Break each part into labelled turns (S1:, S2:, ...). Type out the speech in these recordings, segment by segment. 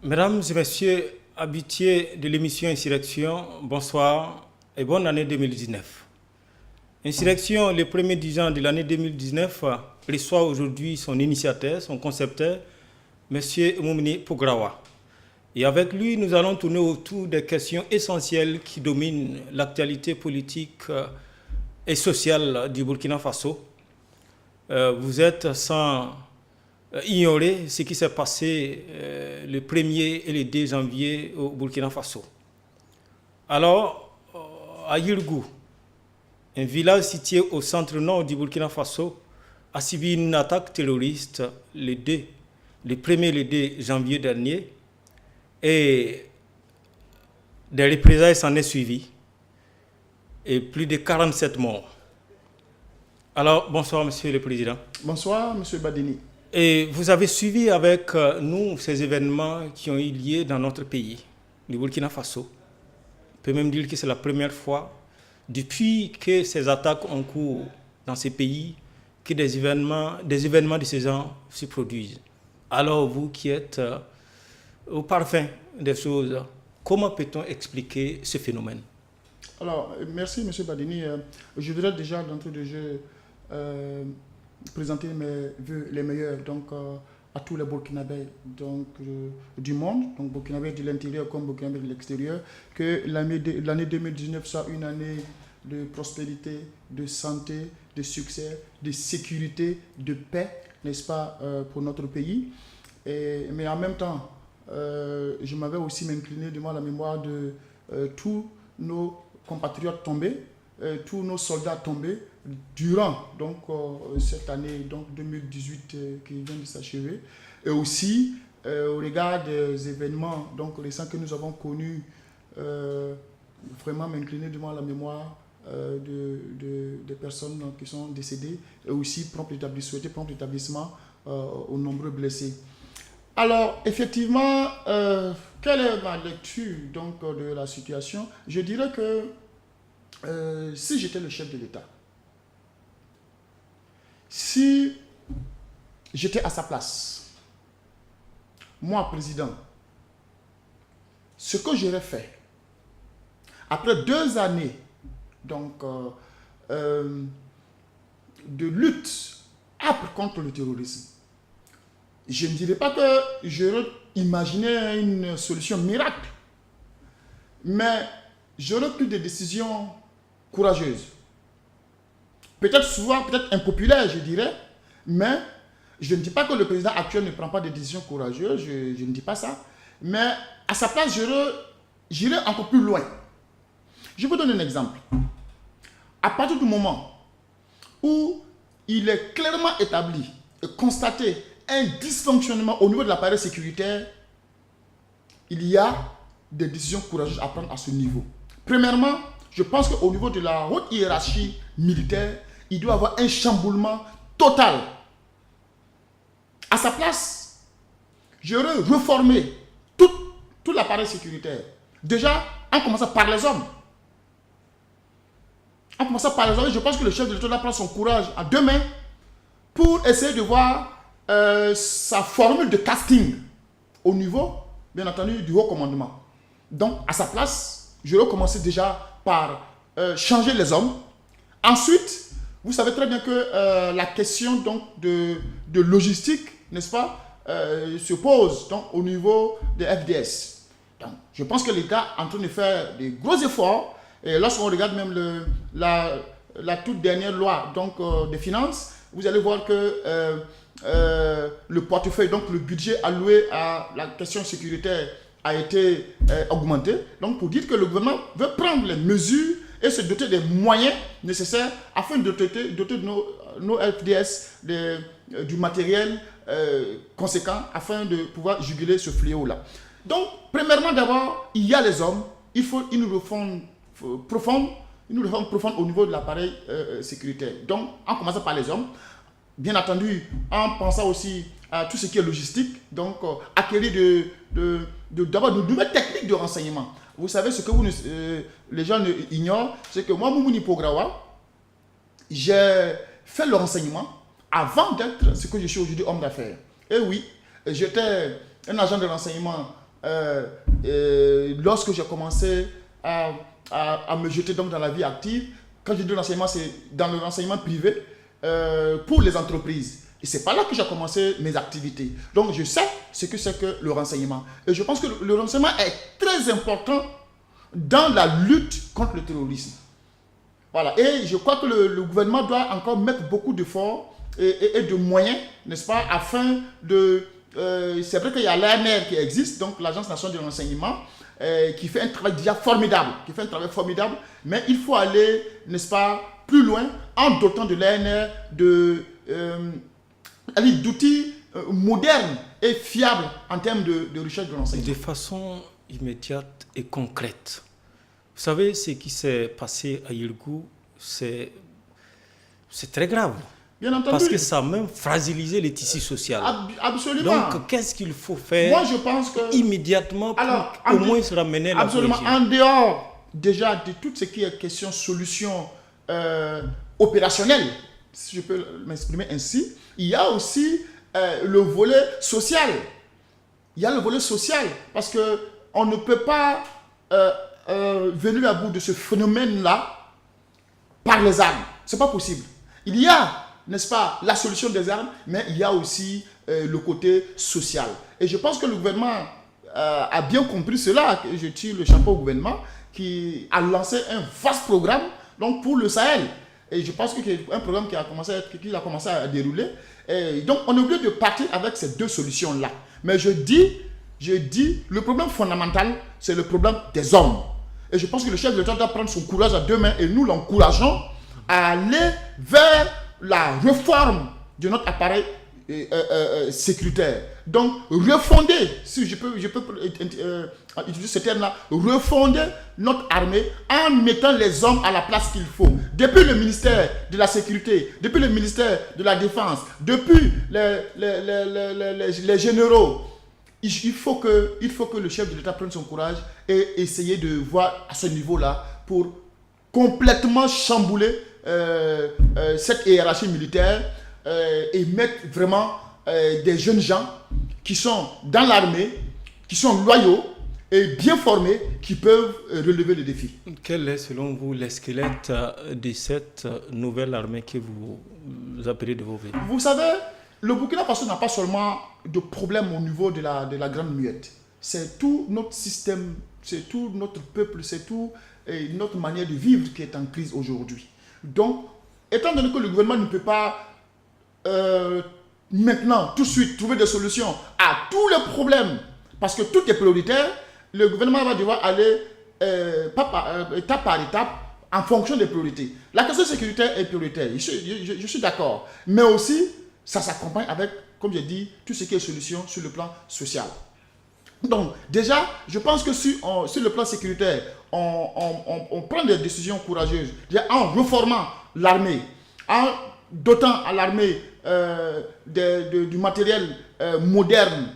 S1: Mesdames et messieurs, habitués de l'émission Insurrection, bonsoir et bonne année 2019. Insurrection, le premier dirigeant de l'année 2019, reçoit aujourd'hui son initiateur, son concepteur, M. Moumini Pougrawa. Et avec lui, nous allons tourner autour des questions essentielles qui dominent l'actualité politique et sociale du Burkina Faso. Vous êtes sans ignorer ce qui s'est passé le 1er et le 2 janvier au Burkina Faso. Alors, à Yirgou, un village situé au centre-nord du Burkina Faso, a subi une attaque terroriste le 1er et le 2 janvier dernier, et des représailles s'en est suivi, et plus de 47 morts. Alors, bonsoir, Monsieur le Président.
S2: Bonsoir, Monsieur Badini.
S1: Et vous avez suivi avec nous ces événements qui ont eu lieu dans notre pays, le Burkina Faso. On peut même dire que c'est la première fois depuis que ces attaques ont cours dans ces pays que des événements de ce genre se produisent. Alors vous qui êtes au parfum des choses, comment peut-on expliquer ce phénomène?
S2: Alors, merci M. Badini. Je voudrais déjà d'entrée de jeu présenter mes vœux les meilleurs à tous les Burkinabés du monde, donc Burkinabés de l'intérieur comme Burkinabés de l'extérieur, que l'année 2019 soit une année de prospérité, de santé, de succès, de sécurité, de paix, n'est-ce pas, pour notre pays. Mais en même temps, je m'avais aussi m'incliné devant la mémoire de tous nos compatriotes tombés, tous nos soldats tombés durant cette année 2018 qui vient de s'achever, et aussi au regard des événements récents que nous avons connus, vraiment m'incliner devant la mémoire des personnes qui sont décédées, et aussi souhaiter prompt établissement aux nombreux blessés. Alors, effectivement, quelle est ma lecture de la situation? Je dirais que si j'étais le chef de l'État, si j'étais à sa place, moi, président, ce que j'aurais fait, après 2 années de lutte âpre contre le terrorisme, je ne dirais pas que j'aurais imaginé une solution miracle, mais j'aurais pris des décisions courageuses. Peut-être souvent, peut-être impopulaires, je dirais, mais je ne dis pas que le président actuel ne prend pas de décisions courageuses, je ne dis pas ça, mais à sa place, j'irai encore plus loin. Je vous donne un exemple. À partir du moment où il est clairement établi et constaté un dysfonctionnement au niveau de l'appareil sécuritaire, il y a des décisions courageuses à prendre à ce niveau. Premièrement, je pense qu'au niveau de la haute hiérarchie militaire, il doit y avoir un chamboulement total. À sa place, j'aurais reformé tout l'appareil sécuritaire. Déjà, en commençant par les hommes. Je pense que le chef de l'État doit prendre son courage à 2 mains pour essayer de voir sa formule de casting au niveau, bien entendu, du haut commandement. Donc, à sa place, j'aurais commencé déjà par changer les hommes. Ensuite, vous savez très bien que la question de logistique, n'est-ce pas, se pose au niveau des FDS. Donc, je pense que l'État est en train de faire des gros efforts. Et lorsqu'on regarde même la toute dernière loi des finances, vous allez voir que le portefeuille, le budget alloué à la question sécuritaire a été augmenté. Donc, pour dire que le gouvernement veut prendre les mesures et se doter des moyens nécessaires afin de doter nos FDS du matériel conséquent afin de pouvoir juguler ce fléau-là. Donc, premièrement, d'abord, il y a les hommes. Il faut une réforme profonde au niveau de l'appareil sécuritaire. Donc, en commençant par les hommes, bien entendu, en pensant aussi à tout ce qui est logistique, acquérir d'abord de nouvelles techniques de renseignement. Vous savez, ce que les gens ignorent, c'est que moi, Moumini Pougrawa, j'ai fait le renseignement avant d'être ce que je suis aujourd'hui, homme d'affaires. Et oui, j'étais un agent de renseignement lorsque j'ai commencé à me jeter donc dans la vie active. Quand je dis l'enseignement, c'est dans le renseignement privé pour les entreprises. Et c'est par là que j'ai commencé mes activités. Donc je sais ce que c'est que le renseignement. Et je pense que le renseignement est très important dans la lutte contre le terrorisme. Voilà. Et je crois que le gouvernement doit encore mettre beaucoup d'efforts et de moyens, n'est-ce pas, afin de... c'est vrai qu'il y a l'ANR qui existe, donc l'Agence nationale du renseignement, qui fait un travail déjà formidable, mais il faut aller, n'est-ce pas, plus loin en dotant de l'ANR d'outils modernes et fiables en termes de recherche de renseignement.
S1: De façon immédiate et concrète. Vous savez, ce qui s'est passé à Yirgou, c'est très grave.
S2: Bien entendu.
S1: Parce que ça a même fragilisé les tissus sociaux.
S2: Absolument.
S1: Donc, qu'est-ce qu'il faut faire
S2: Moi, je pense que,
S1: immédiatement pour au moins se ramener à la
S2: absolument. En dehors déjà de tout ce qui est question solution opérationnelle, si je peux m'exprimer ainsi, il y a aussi le volet social. Il y a le volet social parce qu'on ne peut pas venir à bout de ce phénomène-là par les armes. Ce n'est pas possible. Il y a, n'est-ce pas, la solution des armes, mais il y a aussi le côté social. Et je pense que le gouvernement a bien compris cela. Je tire le chapeau au gouvernement qui a lancé un vaste programme donc, pour le Sahel. Et je pense que c'est un programme qui a commencé à dérouler. Et donc, on est obligé de partir avec ces deux solutions-là. Mais je dis, le problème fondamental, c'est le problème des hommes. Et je pense que le chef de l'État doit prendre son courage à deux mains et nous l'encourageons à aller vers la réforme de notre appareil sécuritaire. Donc, refonder, si je peux utiliser ce terme-là, refonder notre armée en mettant les hommes à la place qu'il faut. Depuis le ministère de la Sécurité, depuis le ministère de la Défense, depuis les généraux, il faut que le chef de l'État prenne son courage et essayer de voir à ce niveau-là pour complètement chambouler cette hiérarchie militaire et mettre vraiment des jeunes gens qui sont dans l'armée, qui sont loyaux et bien formés, qui peuvent relever le défi.
S1: Quel est selon vous le squelette de cette nouvelle armée que vous appelez de vos voeux?
S2: Vous savez, le Burkina Faso n'a pas seulement de problème au niveau de la Grande Muette. C'est tout notre système, c'est tout notre peuple, c'est tout notre manière de vivre qui est en crise aujourd'hui. Donc, étant donné que le gouvernement ne peut pas maintenant, tout de suite, trouver des solutions à tous les problèmes, parce que tout est prioritaire, le gouvernement va devoir aller étape par étape en fonction des priorités. La question sécuritaire est prioritaire, je suis d'accord, mais aussi, ça s'accompagne avec, comme j'ai dit, tout ce qui est solution sur le plan social. Donc, déjà, je pense que sur le plan sécuritaire, on prend des décisions courageuses, déjà en reformant l'armée, en dotant à l'armée du matériel moderne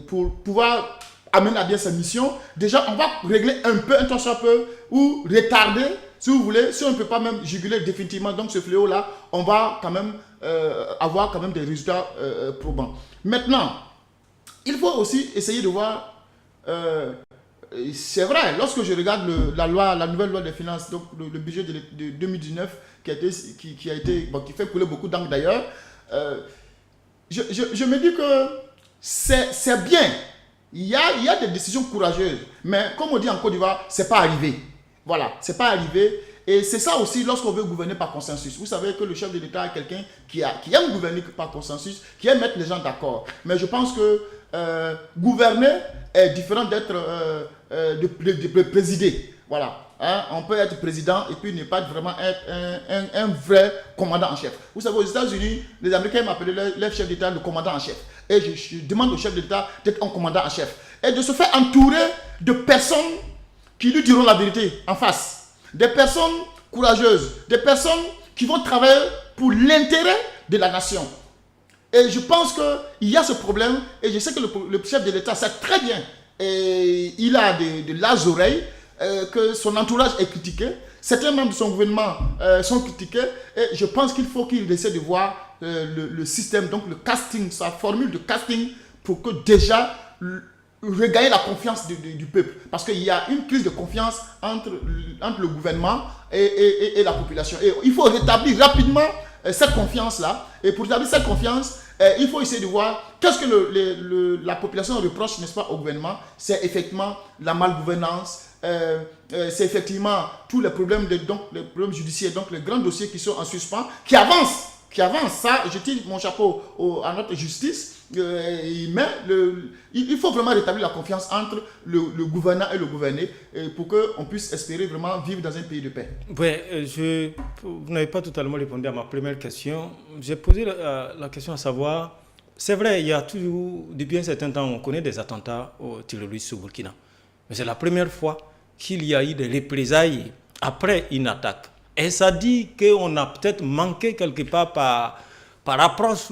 S2: pour pouvoir amener à bien sa mission. Déjà, on va régler un tant soit peu ou retarder, si vous voulez, si on ne peut pas même juguler définitivement donc ce fléau-là, on va quand même avoir quand même des résultats probants. Maintenant, il faut aussi essayer de voir, c'est vrai, lorsque je regarde la nouvelle loi des finances, donc le budget de 2019 qui fait couler beaucoup d'encre d'ailleurs, je me dis que c'est bien. Il y a des décisions courageuses, mais comme on dit en Côte d'Ivoire, c'est pas arrivé. Voilà, c'est pas arrivé. Et c'est ça aussi lorsqu'on veut gouverner par consensus. Vous savez que le chef de l'État est quelqu'un qui aime gouverner par consensus, qui aime mettre les gens d'accord. Mais je pense que gouverner est différent d'être de présider. Voilà. Hein? On peut être président et puis ne pas vraiment être un vrai commandant en chef. Vous savez, aux États-Unis, les Américains m'appellent leur chef d'État le commandant en chef. Et je demande au chef d'État d'être un commandant en chef. Et de se faire entourer de personnes qui lui diront la vérité en face. Des personnes courageuses, des personnes qui vont travailler pour l'intérêt de la nation. Et je pense qu'il y a ce problème, et je sais que le chef de l'État sait très bien, et il a de larges oreilles, que son entourage est critiqué, certains membres de son gouvernement sont critiqués, et je pense qu'il faut qu'il essaie de voir le système, donc le casting, sa formule de casting, pour que déjà regagner la confiance du peuple. Parce qu'il y a une crise de confiance entre le gouvernement et la population. Et il faut rétablir rapidement cette confiance-là. Et pour rétablir cette confiance, il faut essayer de voir qu'est-ce que la population reproche, n'est-ce pas, au gouvernement. C'est effectivement la malgouvernance, c'est effectivement tous les problèmes, les problèmes judiciaires, donc les grands dossiers qui sont en suspens, qui avancent. Ça, je tire mon chapeau à notre justice. Mais il faut vraiment rétablir la confiance entre le gouvernant et le gouverné pour qu'on puisse espérer vraiment vivre dans un pays de paix.
S1: Oui, vous n'avez pas totalement répondu à ma première question. J'ai posé la question à savoir, c'est vrai, il y a toujours, depuis un certain temps, on connaît des attentats aux terroristes au Burkina. Mais c'est la première fois qu'il y a eu des représailles après une attaque. Et ça dit qu'on a peut-être manqué quelque part par approche.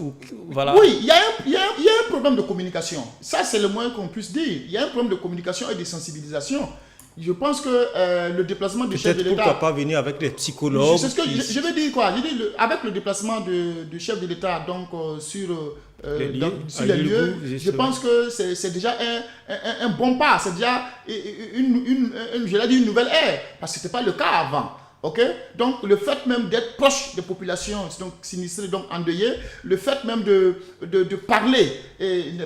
S1: Voilà.
S2: Oui, il y a un problème de communication. Ça, c'est le moins qu'on puisse dire. Il y a un problème de communication et de sensibilisation. Je pense que le déplacement du chef de l'État...
S1: Pourquoi pas venir avec des psychologues?
S2: C'est ce que je veux dire quoi. Je dis, avec le déplacement du chef de l'État donc, sur les lieux, je pense que c'est déjà un bon pas. C'est déjà une nouvelle ère. Parce que ce n'était pas le cas avant. Okay? Donc, le fait même d'être proche des populations donc sinistrées, donc endeuillées, le fait même de parler,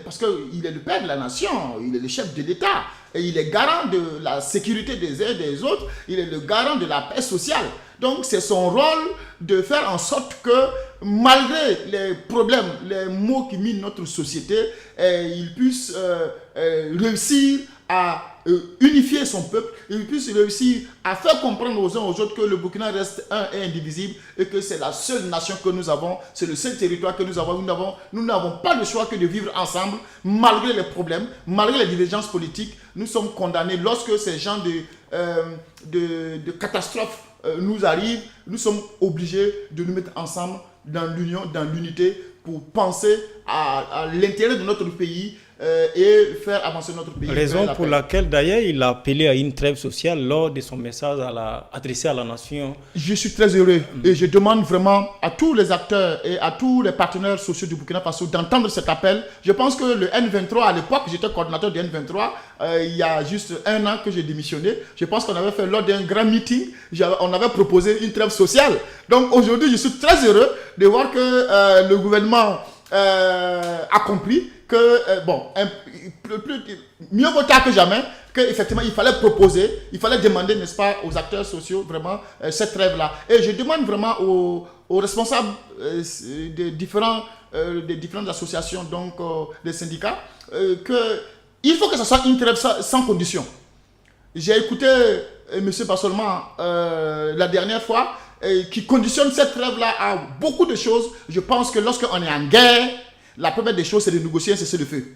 S2: parce qu'il est le père de la nation, il est le chef de l'État, et il est garant de la sécurité des uns et des autres, il est le garant de la paix sociale. Donc, c'est son rôle de faire en sorte que, malgré les problèmes, les maux qui minent notre société, il puisse réussir à unifier son peuple, il puisse réussir à faire comprendre aux uns aux autres que le Burkina reste un et indivisible et que c'est la seule nation que nous avons, c'est le seul territoire que nous avons. Nous n'avons pas le choix que de vivre ensemble malgré les problèmes, malgré les divergences politiques. Nous sommes condamnés lorsque ces genres de catastrophes nous arrivent. Nous sommes obligés de nous mettre ensemble dans l'union, dans l'unité pour penser à l'intérêt de notre pays et faire avancer notre pays.
S1: Raison pour laquelle d'ailleurs il a appelé à une trêve sociale lors de son message adressé à la nation.
S2: Je suis très heureux et je demande vraiment à tous les acteurs et à tous les partenaires sociaux du Burkina Faso d'entendre cet appel. Je pense que le N23, à l'époque, j'étais coordinateur du N23, il y a juste un an que j'ai démissionné. Je pense qu'on avait fait lors d'un grand meeting, on avait proposé une trêve sociale. Donc aujourd'hui, je suis très heureux de voir que le gouvernement a compris que, mieux vaut tard que jamais, qu'effectivement, il fallait proposer, il fallait demander, n'est-ce pas, aux acteurs sociaux, vraiment, cette trêve-là. Et je demande vraiment aux responsables des différentes associations, donc des syndicats, qu'il faut que ce soit une trêve sans condition. J'ai écouté M. Bassolman la dernière fois, qui conditionne cette trêve-là à beaucoup de choses. Je pense que lorsqu'on est en guerre, la première des choses, c'est de négocier un cessez-le-feu.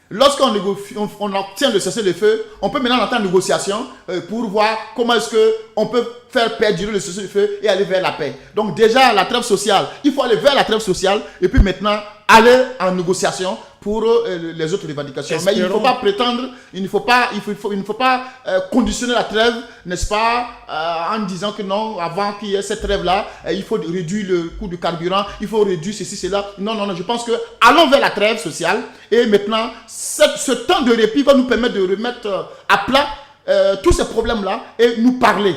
S2: Lorsqu'on obtient le cessez-le-feu, on peut maintenant entrer en négociation pour voir comment est-ce qu'on peut faire perdurer le cessez-le-feu et aller vers la paix. Donc déjà, la trêve sociale, il faut aller vers la trêve sociale et puis maintenant aller en négociation pour les autres revendications. Mais il ne faut pas prétendre, il ne faut pas conditionner la trêve, n'est-ce pas, en disant que non, avant qu'il y ait cette trêve-là, il faut réduire le coût du carburant, il faut réduire ceci, cela. Non, je pense que allons vers la trêve sociale et maintenant, ce temps de répit va nous permettre de remettre à plat tous ces problèmes-là et nous parler.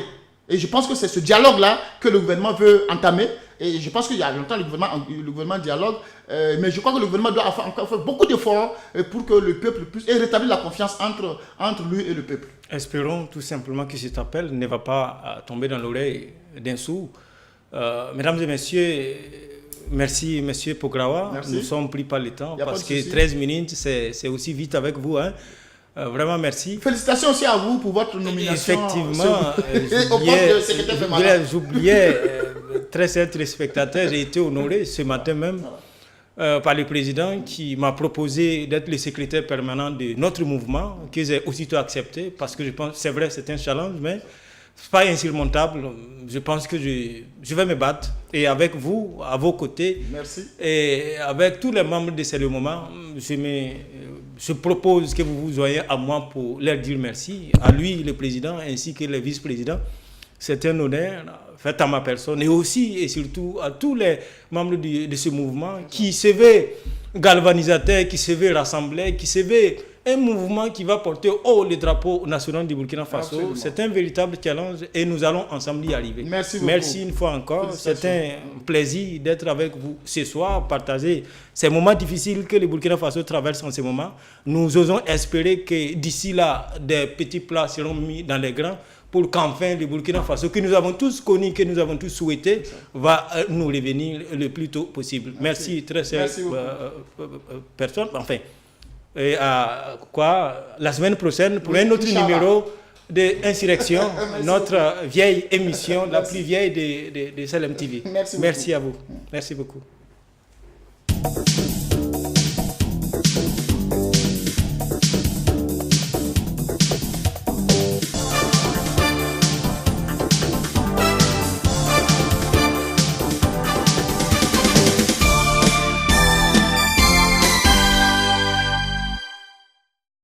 S2: Et je pense que c'est ce dialogue-là que le gouvernement veut entamer. Et je pense qu'il y a longtemps, le gouvernement dialogue. Mais je crois que le gouvernement doit encore faire beaucoup d'efforts pour que le peuple puisse rétablir la confiance entre lui et le peuple.
S1: Espérons tout simplement que cet appel ne va pas tomber dans l'oreille d'un sourd. Mesdames et messieurs, merci M. Pograwa. Merci. Nous sommes pris par le temps parce que 13 minutes, c'est aussi vite avec vous. Hein. Vraiment merci.
S2: Félicitations aussi à vous pour votre nomination.
S1: Effectivement, j'oubliais, très chers téléspectateurs, j'ai été honoré ce matin même par le président qui m'a proposé d'être le secrétaire permanent de notre mouvement, que j'ai aussitôt accepté parce que je pense, c'est vrai, c'est un challenge, mais ce n'est pas insurmontable. Je pense que je vais me battre et avec vous, à vos côtés,
S2: merci.
S1: Et avec tous les membres de ce moment, je propose que vous vous joignez à moi pour leur dire merci, à lui, le président, ainsi que le vice-président. C'est un honneur fait à ma personne et aussi et surtout à tous les membres de ce mouvement qui se veulent galvanisateurs, qui se veulent rassemblés, qui se veulent un mouvement qui va porter haut le drapeau national du Burkina Faso.
S2: Absolument.
S1: C'est un véritable challenge et nous allons ensemble y arriver.
S2: Merci beaucoup.
S1: Merci une fois encore. C'est un plaisir d'être avec vous ce soir, partager ces moments difficiles que le Burkina Faso traverse en ce moment. Nous osons espérer que d'ici là, des petits plats seront mis dans les grands pour qu'enfin le Burkina Faso, que nous avons tous connu, que nous avons tous souhaité, va nous revenir le plus tôt possible. Merci très chère personne. Enfin, et à quoi la semaine prochaine pour un autre numéro d'Insurrection, notre vieille émission, la plus vieille de Salem TV.
S2: Merci
S1: Merci à vous. Merci beaucoup.